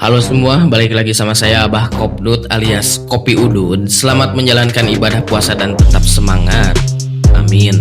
Halo semua, balik lagi sama saya Abah Kopdut alias Kopi Udud. Selamat menjalankan ibadah puasa dan tetap semangat. Amin.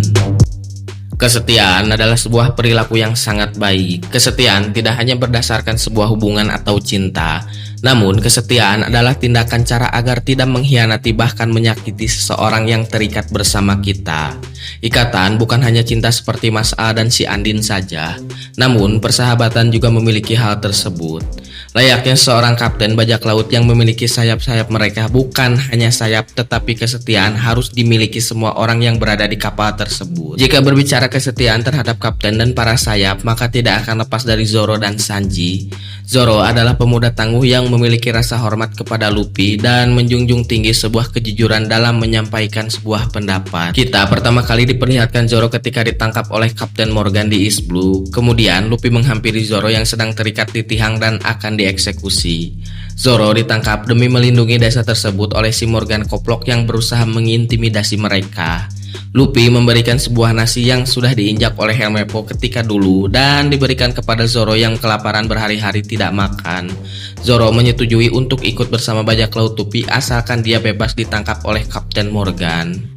Kesetiaan adalah sebuah perilaku yang sangat baik. Kesetiaan tidak hanya berdasarkan sebuah hubungan atau cinta, namun kesetiaan adalah tindakan cara agar tidak mengkhianati bahkan menyakiti seseorang yang terikat bersama kita. Ikatan bukan hanya cinta seperti Mas A dan si Andin saja, namun persahabatan juga memiliki hal tersebut. Layaknya seorang kapten bajak laut yang memiliki sayap-sayap, mereka bukan hanya sayap tetapi kesetiaan harus dimiliki semua orang yang berada di kapal tersebut. Jika berbicara kesetiaan terhadap kapten dan para sayap, maka tidak akan lepas dari Zoro dan Sanji. Zoro adalah pemuda tangguh yang memiliki rasa hormat kepada Luffy dan menjunjung tinggi sebuah kejujuran dalam menyampaikan sebuah pendapat. Kita pertama kali diperlihatkan Zoro ketika ditangkap oleh Kapten Morgan di East Blue. Kemudian Luffy menghampiri Zoro yang sedang terikat di tiang dan akan dieksekusi. Zoro ditangkap demi melindungi desa tersebut oleh si Morgan Koplok yang berusaha mengintimidasi mereka. Luffy memberikan sebuah nasi yang sudah diinjak oleh Helmeppo ketika dulu dan diberikan kepada Zoro yang kelaparan berhari-hari tidak makan. Zoro menyetujui untuk ikut bersama bajak laut Luffy asalkan dia bebas ditangkap oleh Kapten Morgan.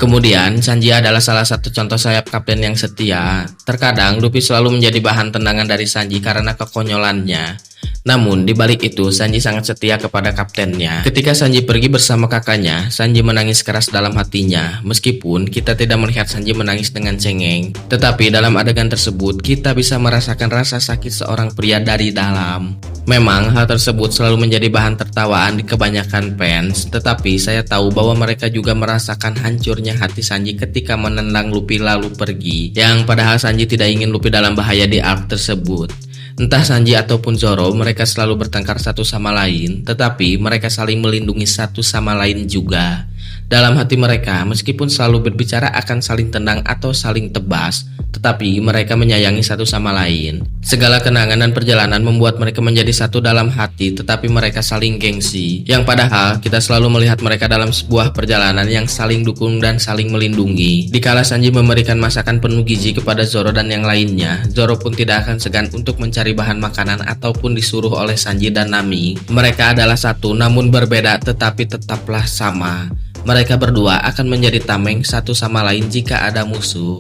Kemudian, Sanji adalah salah satu contoh sayap kapten yang setia. Terkadang, Luffy selalu menjadi bahan tendangan dari Sanji karena kekonyolannya. Namun, di balik itu, Sanji sangat setia kepada kaptennya. Ketika Sanji pergi bersama kakaknya, Sanji menangis keras dalam hatinya. Meskipun kita tidak melihat Sanji menangis dengan cengeng, tetapi dalam adegan tersebut, kita bisa merasakan rasa sakit seorang pria dari dalam. Memang hal tersebut selalu menjadi bahan tertawaan di kebanyakan fans, tetapi saya tahu bahwa mereka juga merasakan hancurnya hati Sanji ketika menendang Luffy lalu pergi, yang padahal Sanji tidak ingin Luffy dalam bahaya di arc tersebut. Entah Sanji ataupun Zoro, mereka selalu bertengkar satu sama lain, tetapi mereka saling melindungi satu sama lain juga. Dalam hati mereka, meskipun selalu berbicara akan saling tendang atau saling tebas, tetapi mereka menyayangi satu sama lain. Segala kenangan dan perjalanan membuat mereka menjadi satu dalam hati, tetapi mereka saling gengsi. Yang padahal kita selalu melihat mereka dalam sebuah perjalanan yang saling dukung dan saling melindungi. Dikala Sanji memberikan masakan penuh gizi kepada Zoro dan yang lainnya, Zoro pun tidak akan segan untuk mencari bahan makanan ataupun disuruh oleh Sanji dan Nami. Mereka adalah satu namun berbeda tetapi tetaplah sama. Mereka berdua akan menjadi tameng satu sama lain jika ada musuh.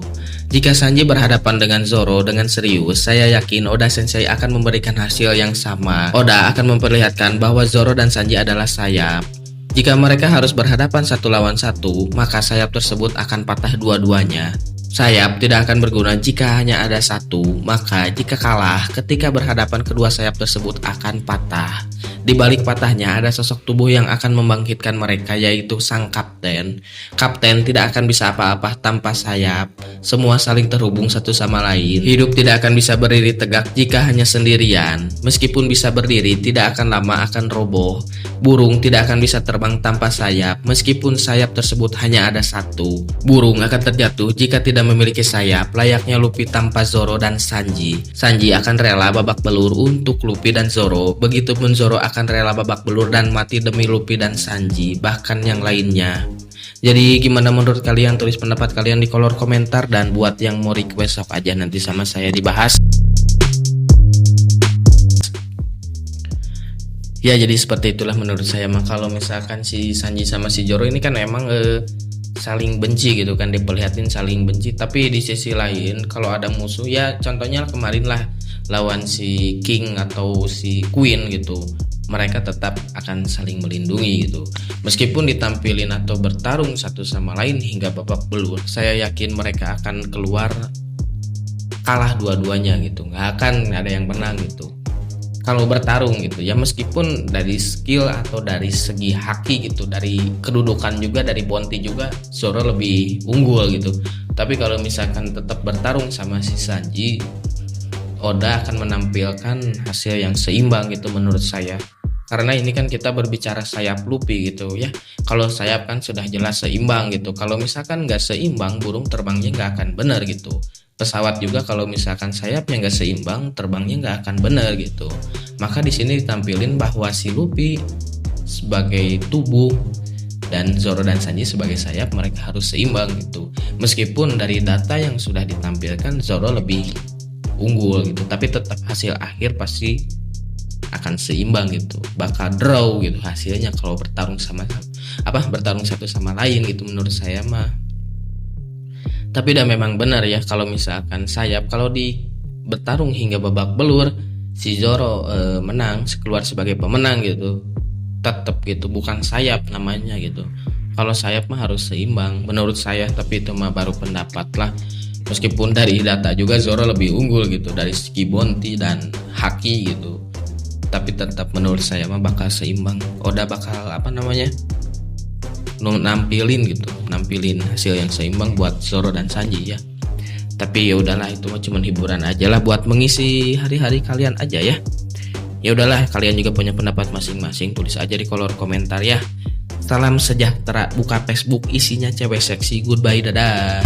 Jika Sanji berhadapan dengan Zoro dengan serius, saya yakin Oda Sensei akan memberikan hasil yang sama. Oda akan memperlihatkan bahwa Zoro dan Sanji adalah sayap. Jika mereka harus berhadapan satu lawan satu, maka sayap tersebut akan patah dua-duanya. Sayap tidak akan berguna jika hanya ada satu, maka jika kalah ketika berhadapan kedua sayap tersebut akan patah. Di balik patahnya ada sosok tubuh yang akan membangkitkan mereka, yaitu sang kapten. Kapten tidak akan bisa apa-apa tanpa sayap. Semua saling terhubung satu sama lain. Hidup tidak akan bisa berdiri tegak jika hanya sendirian. Meskipun bisa berdiri, tidak akan lama akan roboh. Burung tidak akan bisa terbang tanpa sayap. Meskipun sayap tersebut hanya ada satu. Burung akan terjatuh jika tidak memiliki sayap, layaknya Luffy tanpa Zoro dan Sanji. Sanji akan rela babak belur untuk Luffy dan Zoro. Begitupun Zoro akan rela babak belur dan mati demi Luffy dan Sanji, bahkan yang lainnya. Jadi gimana menurut kalian? Tulis pendapat kalian di kolom komentar, dan buat yang mau request sok aja nanti sama saya dibahas. Ya, jadi seperti itulah menurut saya. Mah kalau misalkan si Sanji sama si Zoro ini kan emang saling benci gitu kan, diperlihatin saling benci, tapi di sisi lain kalau ada musuh, ya contohnya kemarin lah lawan si King atau si Queen gitu, mereka tetap akan saling melindungi gitu. Meskipun ditampilin atau bertarung satu sama lain hingga babak belur, saya yakin mereka akan keluar kalah dua-duanya gitu, nggak akan ada yang menang gitu kalau bertarung gitu ya. Meskipun dari skill atau dari segi haki gitu, dari kedudukan juga, dari bounty juga Zoro lebih unggul gitu. Tapi kalau misalkan tetap bertarung sama si Sanji, Oda akan menampilkan hasil yang seimbang gitu menurut saya. Karena ini kan kita berbicara sayap Luffy gitu ya. Kalau sayap kan sudah jelas seimbang gitu. Kalau misalkan nggak seimbang, burung terbangnya nggak akan benar gitu. Pesawat juga kalau misalkan sayapnya nggak seimbang, terbangnya nggak akan benar gitu. Maka di sini ditampilin bahwa si Luffy sebagai tubuh dan Zoro dan Sanji sebagai sayap, mereka harus seimbang gitu. Meskipun dari data yang sudah ditampilkan Zoro lebih unggul gitu, tapi tetap hasil akhir pasti akan seimbang gitu, bakal draw gitu hasilnya kalau bertarung satu sama lain gitu menurut saya mah. Tapi udah memang benar ya kalau misalkan Sayap kalau di bertarung hingga babak belur si Zoro menang keluar sebagai pemenang gitu, tetap gitu bukan Sayap namanya gitu. Kalau Sayap mah harus seimbang menurut saya, tapi itu mah baru pendapat lah. Meskipun dari data juga Zoro lebih unggul gitu dari segi bounty dan haki gitu, tapi tetap menurut saya mah bakal seimbang. Oda bakal nampilin hasil yang seimbang buat Zoro dan Sanji ya. Tapi ya udahlah, itu mah cuma hiburan aja lah buat mengisi hari-hari kalian aja ya. Ya udahlah, kalian juga punya pendapat masing-masing, tulis aja di kolom komentar ya. Salam sejahtera, buka Facebook isinya cewek seksi. Goodbye, dadah.